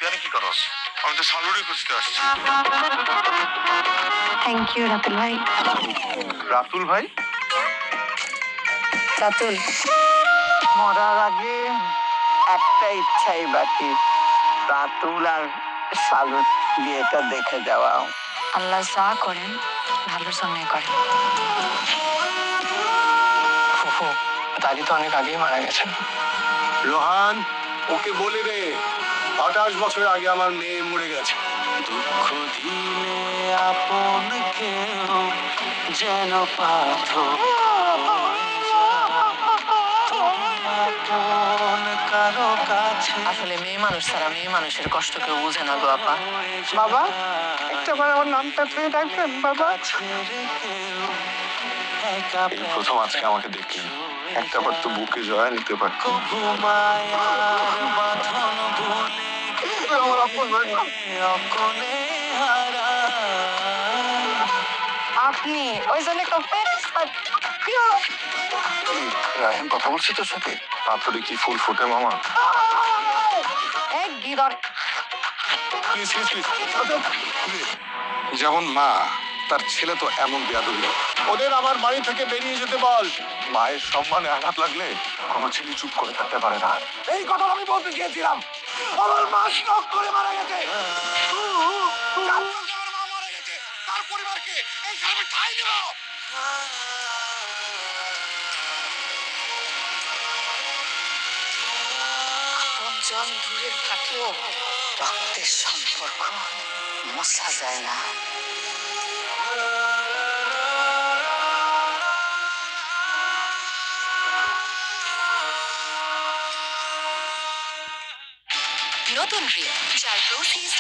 তুই কি করস? আমি তো সালুরি খুঁজতে আসছি। থ্যাংক ইউ রাতুল ভাই। রাতুল ভাই? রাতুল, মরার আগে একটা ইচ্ছাই বাকি, রাতুল আর সালুর বিয়েটা দেখে যাওয়া। আল্লাহ যা করেন ভালোর জন্যই করেন। ফুফু, দাদি তো অনেক আগেই মারা গেছেন। রোহান, ওকে বলে দে 28 বছর আগে আমার মেয়ে মরে গেছে। দুঃখ দিলে আপন কেউ যেন পাথর কারো কাছে। আসলে মেয়ে মানুষ ছাড়া মেয়ে মানুষের কষ্ট কেউ বুঝে না গো আপা। বাবা, একটা বার আমার নামটা তুই ডাকবেন বাবা। এই প্রথম আজকে আমাকে দেখলেন, একটা বার তো বুকে জয়া নিতে পারতো। আমার আপন ভাই। আপনি ওই জন্য রায়হান কথা বলছি তোর সাথে? পাথরে কি ফুল ফোটে মামা? এক গিদর। প্লিজ প্লিজ যেমন মা, তার ছেলে তো এমন বেয়াদবি। ওদের আমার বাড়ি থেকে বেরিয়ে যেতে বল। মায়ের সম্মানে আঘাত লাগলে কোনো ছেলে চুপ করে থাকতে পারে না। এই কথা আমি বলতে গিয়েছিলাম, আমার মা স্ট্রোক করে মারা গেছে। তার পরিবারকে এই গ্রামে ঠাঁই দিল। জন দূরে থাকলেও রক্তের সম্পর্ক মোছা যায় না। নতুন রিল যার প্রসেস